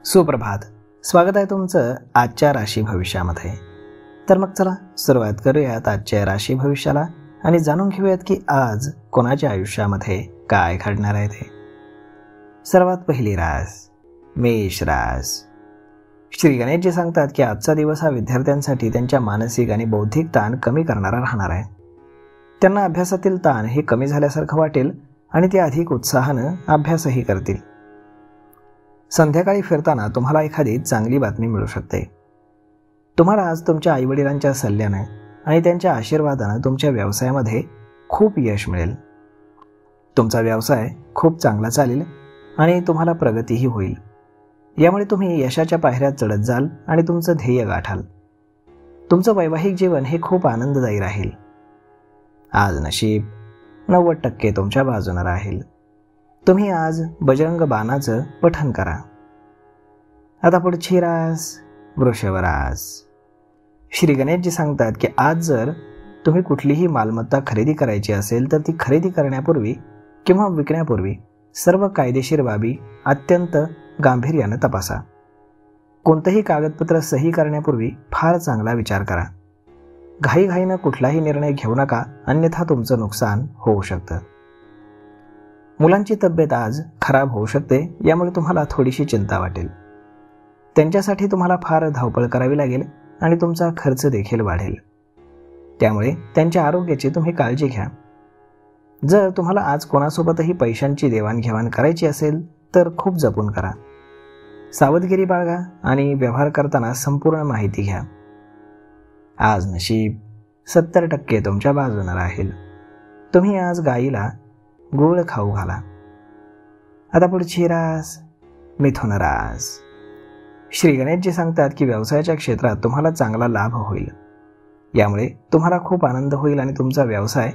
सुप्रभात. स्वागत आहे तुमचं आजच्या राशी भविष्यामध्ये. तर मग चला सुरुवात करूयात आजच्या राशी भविष्याला आणि जाणून घेऊयात की आज कोणाच्या आयुष्यामध्ये काय घडणार आहे ते. सर्वात पहिली रास मेष रास. श्री गणेशजी सांगतात की आजचा दिवस हा विद्यार्थ्यांसाठी त्यांच्या मानसिक आणि बौद्धिक ताण कमी करणारा राहणार आहे. त्यांना अभ्यासातील ताण हे कमी झाल्यासारखं वाटेल आणि ते अधिक उत्साहानं अभ्यासही करतील. संध्याकाळी फिरताना तुम्हाला एखादी चांगली बातमी मिळू शकते. तुम्हाला आज तुमच्या आईवडिलांच्या सल्ल्यानं आणि त्यांच्या आशीर्वादानं तुमच्या व्यवसायामध्ये खूप यश मिळेल. तुमचा व्यवसाय खूप चांगला चालेल आणि तुम्हाला प्रगतीही होईल. यामुळे तुम्ही यशाच्या पायऱ्या चढत जाल आणि तुमचं ध्येय गाठाल. तुमचं वैवाहिक जीवन हे खूप आनंददायी राहील. आज नशीब 90% तुमच्या बाजूने राहील. तुम्ही आज बजरंग बाणाचं पठण करा. आता पुढची रास वृषभ रास. श्री गणेशजी सांगतात की आज जर तुम्ही कुठलीही मालमत्ता खरेदी करायची असेल तर ती खरेदी करण्यापूर्वी किंवा विकण्यापूर्वी सर्व कायदेशीर बाबी अत्यंत गांभीर्यानं तपासा. कोणतंही कागदपत्र सही करण्यापूर्वी फार चांगला विचार करा. घाईघाईनं कुठलाही निर्णय घेऊ नका, अन्यथा तुमचं नुकसान होऊ शकतं. मुलांची तब्येत आज खराब होऊ शकते, यामुळे तुम्हाला थोडीशी चिंता वाटेल. त्यांच्यासाठी तुम्हाला फार धावपळ करावी लागेल आणि तुमचा खर्च देखील वाढेल. त्यामुळे त्यांच्या आरोग्याची तुम्ही काळजी घ्या. जर तुम्हाला आज कोणासोबतही पैशांची देवाणघेवाण करायची असेल तर खूप जपून करा. सावधगिरी बाळगा आणि व्यवहार करताना संपूर्ण माहिती घ्या. आज नशीब 70% तुमच्या बाजूने राहील. तुम्ही आज गाईला गूळ खाऊ घाला. आता पुढची रास मिथुन रास. श्री गणेशजी सांगतात की व्यवसायाच्या क्षेत्रात तुम्हाला चांगला लाभ होईल. यामुळे तुम्हाला खूप आनंद होईल आणि तुमचा व्यवसाय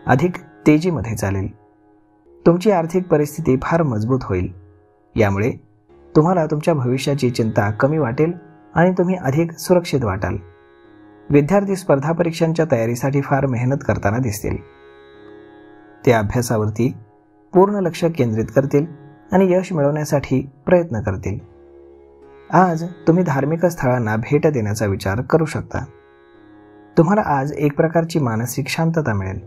अधिक तेजीमध्ये चालेल. तुमची आर्थिक परिस्थिती फार मजबूत होईल. यामुळे तुम्हाला तुमच्या भविष्याची चिंता कमी वाटेल आणि तुम्ही अधिक सुरक्षित वाटाल. विद्यार्थी स्पर्धा परीक्षांच्या तयारीसाठी फार मेहनत करताना दिसतील. ते अभ्यासावरती पूर्ण लक्ष केंद्रित करतील आणि यश मिळवण्यासाठी प्रयत्न करतील. आज तुम्ही धार्मिक स्थळांना भेट देण्याचा विचार करू शकता. तुम्हाला आज एक प्रकारची मानसिक शांतता मिळेल.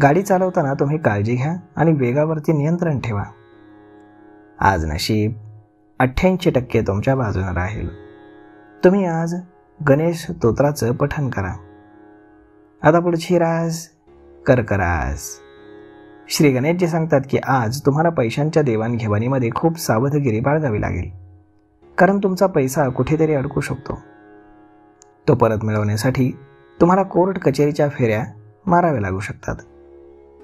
गाडी चालवताना तुम्ही काळजी घ्या आणि वेगावरती नियंत्रण ठेवा. आज नशीब 88% तुमच्या बाजूने राहील. तुम्ही आज गणेश स्तोत्राचं पठण करा. आता पुढची रास कर्क रास. श्री गणेशजी सांगतात की आज तुम्हाला पैशांच्या देवाणघेवाणीमध्ये खूप सावधगिरी बाळगावी लागेल, कारण तुमचा पैसा कुठेतरी अडकू शकतो. तो परत मिळवण्यासाठी तुम्हाला कोर्ट कचेरीच्या फेऱ्या माराव्या लागू शकतात,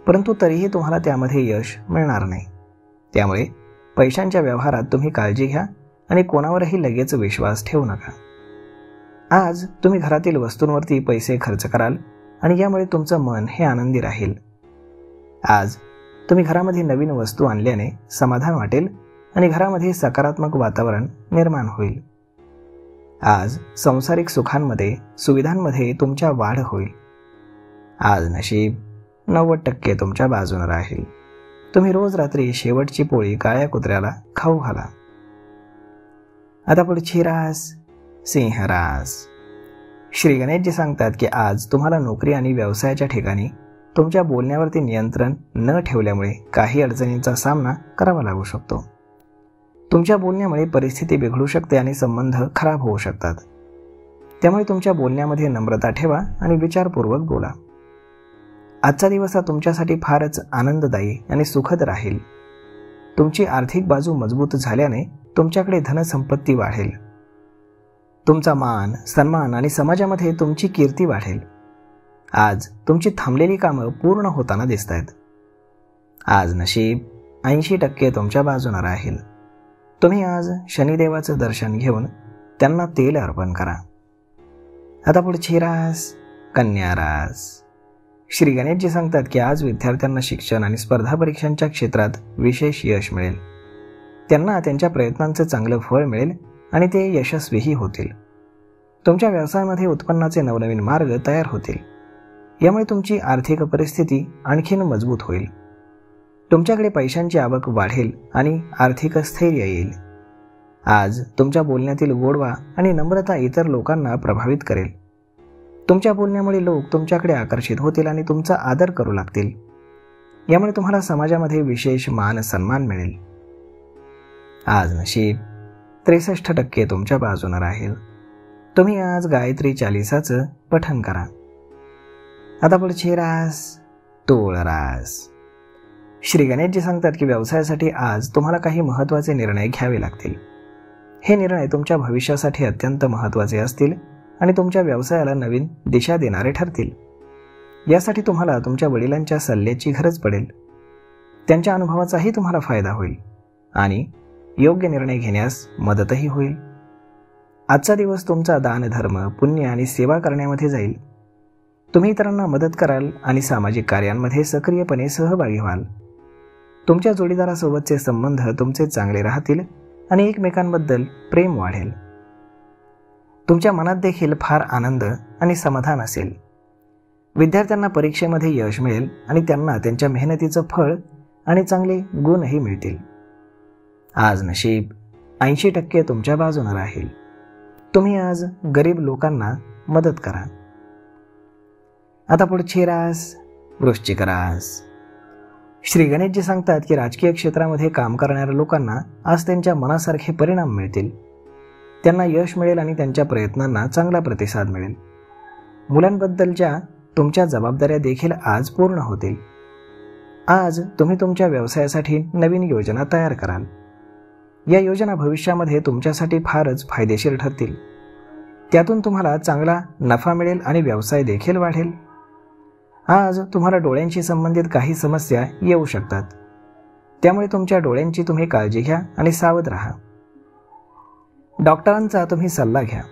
परंतु तरीही तुम्हाला त्यामध्ये यश मिळणार नाही. त्यामुळे पैशांच्या व्यवहारात तुम्ही काळजी घ्या आणि कोणावरही लगेच विश्वास ठेवू नका. आज तुम्ही घरातील वस्तूंवरती पैसे खर्च कराल आणि यामुळे तुमचं मन हे आनंदी राहील. आज तुम्ही घरामध्ये नवीन वस्तू आणल्याने समाधान वाटेल आणि घरामध्ये सकारात्मक वातावरण निर्माण होईल. आज सांसारिक सुखांमध्ये सुविधांमध्ये तुमच्या वाढ होईल. आज नशीब 90% तुमच्या बाजूने राहील. तुम्ही रोज रात्री शेवटची पोळी काळ्या कुत्र्याला खाऊ घाला. आता पुढची रास सिंह रास. श्री गणेशजी सांगतात की आज तुम्हाला नोकरी आणि व्यवसायाच्या ठिकाणी तुमच्या बोलण्यावरती नियंत्रण न ठेवल्यामुळे काही अडचणींचा सामना करावा लागू शकतो. तुमच्या बोलण्यामुळे परिस्थिती बिघडू शकते आणि संबंध खराब होऊ शकतात. त्यामुळे तुमच्या बोलण्यामध्ये नम्रता ठेवा आणि विचारपूर्वक बोला. आजचा दिवस हा तुमच्यासाठी फारच आनंददायी आणि सुखद राहील. तुमची आर्थिक बाजू मजबूत झाल्याने तुमच्याकडे धनसंपत्ती वाढेल. तुमचा मान सन्मान आणि समाजामध्ये तुमची कीर्ती वाढेल. आज तुमची थांबलेली कामं पूर्ण होताना दिसत आहेत. आज नशीब 80% तुमच्या बाजूने राहील. तुम्ही आज शनिदेवाचं दर्शन घेऊन त्यांना तेल अर्पण करा. आता पुढची रास कन्या रास. श्री गणेशजी सांगतात की आज विद्यार्थ्यांना शिक्षण आणि स्पर्धा परीक्षांच्या क्षेत्रात विशेष यश मिळेल. त्यांना त्यांच्या प्रयत्नांचं चांगलं फळ मिळेल आणि ते यशस्वीही होतील. तुमच्या व्यवसायामध्ये उत्पन्नाचे नवनवीन मार्ग तयार होतील. यामुळे तुमची आर्थिक परिस्थिती आणखीन मजबूत होईल. तुमच्याकडे पैशांची आवक वाढेल आणि आर्थिक स्थैर्य येईल. आज तुमच्या बोलण्यातील गोडवा आणि नम्रता इतर लोकांना प्रभावित करेल. तुमच्या बोलण्यामुळे लोक तुमच्याकडे आकर्षित होतील आणि तुमचा आदर करू लागतील. यामुळे तुम्हाला समाजामध्ये विशेष मान सन्मान मिळेल. आज नशीब 63% तुमच्या बाजूने राहील. तुम्ही आज गायत्री चालिसाचं पठण करा. आता पुढची रास तूळ रास. श्री गणेशजी सांगतात की व्यवसायासाठी आज तुम्हाला काही महत्त्वाचे निर्णय घ्यावे लागतील. हे निर्णय तुमच्या भविष्यासाठी अत्यंत महत्त्वाचे असतील आणि तुमच्या व्यवसायाला नवीन दिशा देणारे ठरतील. यासाठी तुम्हाला तुमच्या वडिलांच्या सल्ल्याची गरज पडेल. त्यांच्या अनुभवाचाही तुम्हाला फायदा होईल आणि योग्य निर्णय घेण्यास मदतही होईल. आजचा दिवस तुमचा दानधर्म, पुण्य आणि सेवा करण्यामध्ये जाईल. तुम्ही इतरांना मदत कराल आणि सामाजिक कार्यांमध्ये सक्रियपणे सहभागी व्हाल. तुमच्या जोडीदारासोबतचे संबंध तुमचे चांगले राहतील आणि एकमेकांबद्दल प्रेम वाढेल. तुमच्या मनात देखील फार आनंद आणि समाधान असेल. विद्यार्थ्यांना परीक्षेमध्ये यश मिळेल आणि त्यांना त्यांच्या मेहनतीचं फळ आणि चांगले गुणही मिळतील. आज नशीब 80% तुमच्या बाजूने राहील. तुम्ही आज गरीब लोकांना मदत करा. आता पुढची रास वृश्चिक रास. श्री गणेशजी सांगतात की राजकीय क्षेत्रामध्ये काम करणाऱ्या लोकांना आज त्यांच्या मनासारखे परिणाम मिळतील. त्यांना यश मिळेल आणि त्यांच्या प्रयत्नांना चांगला प्रतिसाद मिळेल. मुलांबद्दलच्या तुमच्या जबाबदाऱ्या देखील आज पूर्ण होतील. आज तुम्ही तुमच्या व्यवसायासाठी नवीन योजना तयार कराल. या योजना भविष्यामध्ये तुमच्यासाठी फारच फायदेशीर ठरतील. त्यातून तुम्हाला चांगला नफा मिळेल आणि व्यवसाय देखील वाढेल. आज तुम्हाला डोळ्यांशी संबंधित काही समस्या येऊ शकतात. त्यामुळे तुमच्या डोळ्यांची तुम्ही काळजी घ्या आणि सावध राहा. डॉक्टरांचा तुम्ही सल्ला घ्या.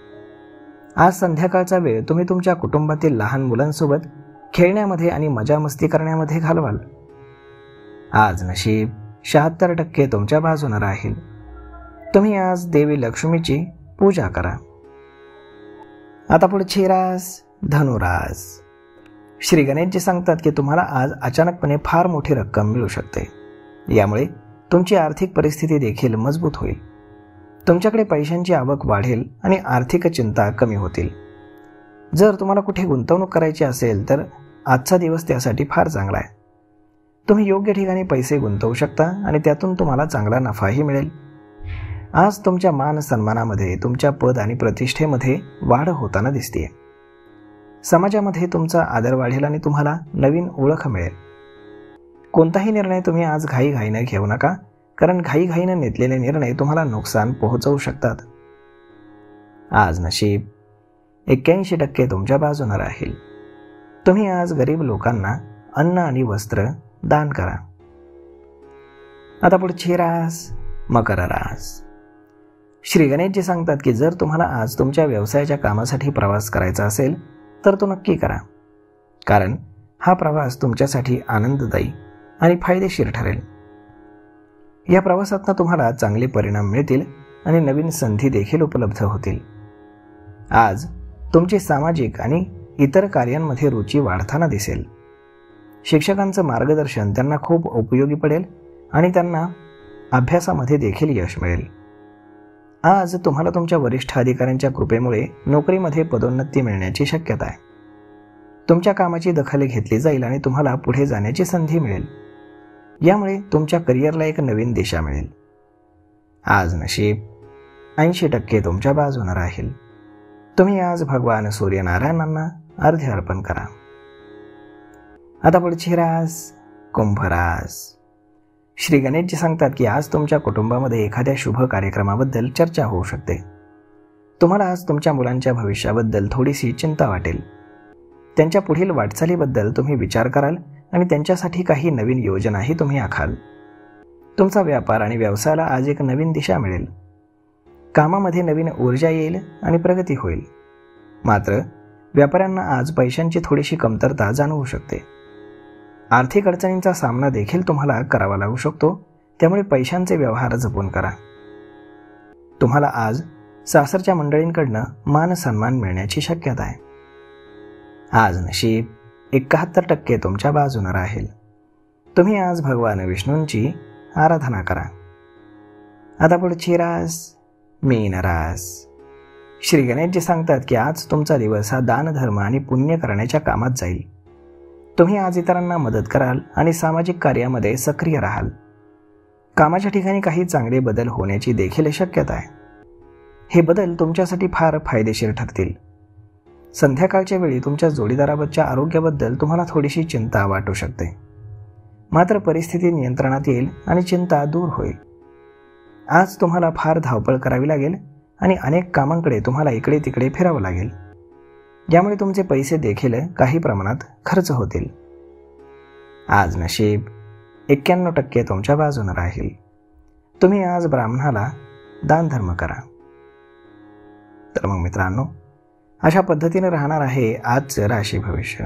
आज संध्याकाळचा वेळ तुम्ही तुमच्या कुटुंबातील लहान मुलांसोबत खेळण्यामध्ये आणि मजा मस्ती करण्यामध्ये घालवाल. आज नशीब 76% तुमच्या बाजूने राहील. तुम्ही आज देवी लक्ष्मीची पूजा करा. आता पुढची रास धनुरास. श्री गणेशजी सांगतात की तुम्हाला आज अचानकपणे फार मोठी रक्कम मिळू शकते. यामुळे तुमची आर्थिक परिस्थिती देखील मजबूत होईल. तुमच्याकडे पैशांची आवक वाढेल आणि आर्थिक चिंता कमी होतील. जर तुम्हाला कुठे गुंतवणूक करायची असेल तर आजचा दिवस त्यासाठी फार चांगला आहे. तुम्ही योग्य ठिकाणी पैसे गुंतवू शकता आणि त्यातून तुम्हाला चांगला नफाही मिळेल. आज तुमच्या मान सन्मानामध्ये, तुमच्या पद आणि प्रतिष्ठेमध्ये वाढ होताना दिसते. समाजामध्ये तुमचा आदर वाढेल आणि तुम्हाला नवीन ओळख मिळेल. कोणताही निर्णय तुम्ही आज घाईघाईने घेऊ नका, कारण घाईघाईने घेतलेले निर्णय तुम्हाला नुकसान पोहोचवू शकतात. आज नशीब 81% तुमच्या बाजूने राहील. तुम्ही आज गरीब लोकांना अन्न आणि वस्त्र दान करा. आता पुढची रास मकर रास. श्री गणेशजी सांगतात की जर तुम्हाला आज तुमच्या व्यवसायाच्या कामासाठी प्रवास करायचा असेल तर तो नक्की करा, कारण हा प्रवास तुमच्यासाठी आनंददायी आणि फायदेशीर ठरेल. या प्रवासातून तुम्हाला चांगले परिणाम मिळतील आणि नवीन संधी देखील उपलब्ध होतील. आज तुमची सामाजिक आणि इतर कार्यांमध्ये रुची वाढताना दिसेल. शिक्षकांचं मार्गदर्शन त्यांना खूप उपयोगी पडेल आणि त्यांना अभ्यासामध्ये देखील यश मिळेल. आज तुम्हाला तुमच्या वरिष्ठ अधिकाऱ्यांच्या कृपेमुळे नोकरीमध्ये पदोन्नती मिळण्याची शक्यता आहे. तुमच्या कामाची दखल घेतली जाईल आणि तुम्हाला पुढे जाण्याची संधी मिळेल. यामुळे तुमच्या करिअरला एक नवीन दिशा मिळेल. आज नशीब 80% तुमच्या बाजूने राहील. तुम्ही आज भगवान सूर्यनारायणांना अर्घ्य अर्पण करा. आता पुढची रास कुंभ रास. श्री गणेशजी सांगतात की आज तुमच्या कुटुंबामध्ये एखाद्या शुभ कार्यक्रमाबद्दल चर्चा होऊ शकते. तुम्हाला आज तुमच्या मुलांच्या भविष्याबद्दल थोडीशी चिंता वाटेल. त्यांच्या पुढील वाटचालीबद्दल तुम्ही विचार कराल आणि त्यांच्यासाठी काही नवीन योजनाही तुम्ही आखाल. तुमचा व्यापार आणि व्यवसायाला आज एक नवीन दिशा मिळेल. कामामध्ये नवीन ऊर्जा येईल आणि प्रगती होईल. मात्र व्यापाऱ्यांना आज पैशांची थोडीशी कमतरता जाणवू शकते. आर्थिक अडचणींचा सामना देखील तुम्हाला करावा लागू शकतो. त्यामुळे पैशांचे व्यवहार जपून करा. तुम्हाला आज सासरच्या मंडळींकडनं मान सन्मान मिळण्याची शक्यता आहे. आज नशीब 71% तुमच्या बाजूने राहील. तुम्ही आज भगवान विष्णूंची आराधना करा. आता पुढची रास मीन रास. श्री गणेशजी सांगतात की आज तुमचा दिवस हा दानधर्म आणि पुण्य करण्याच्या कामात जाईल. तुम्ही आज इतरांना मदत कराल आणि सामाजिक कार्यामध्ये सक्रिय राहाल. कामाच्या ठिकाणी काही चांगले बदल होण्याची देखील शक्यता आहे. हे बदल तुमच्यासाठी फार फायदेशीर ठरतील. संध्याकाळच्या वेळी तुमच्या जोडीदाराबाबतच्या आरोग्याबद्दल तुम्हाला थोडीशी चिंता वाटू शकते. मात्र परिस्थिती नियंत्रणात येईल आणि चिंता दूर होईल. आज तुम्हाला फार धावपळ करावी लागेल आणि अनेक कामांकडे तुम्हाला इकडे तिकडे फिरावं लागेल. यामुळे तुमचे पैसे देखील काही प्रमाणात खर्च होतील. आज नशीब 91% तुमच्या बाजूने राहील. तुम्ही आज ब्राह्मणाला दानधर्म करा. तर मग मित्रांनो, अशा पद्धतीने राहणार आहे आजचं राशी भविष्य.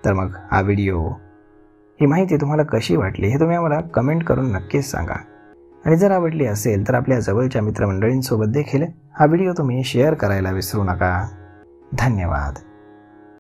तर मग हा व्हिडिओ, ही माहिती तुम्हाला कशी वाटली हे तुम्ही आम्हाला कमेंट करून नक्कीच सांगा. आणि जर आवडली असेल तर आपल्या जवळच्या मित्रमंडळींसोबत देखील हा व्हिडिओ तुम्ही शेअर करायला विसरू नका. धन्यवाद.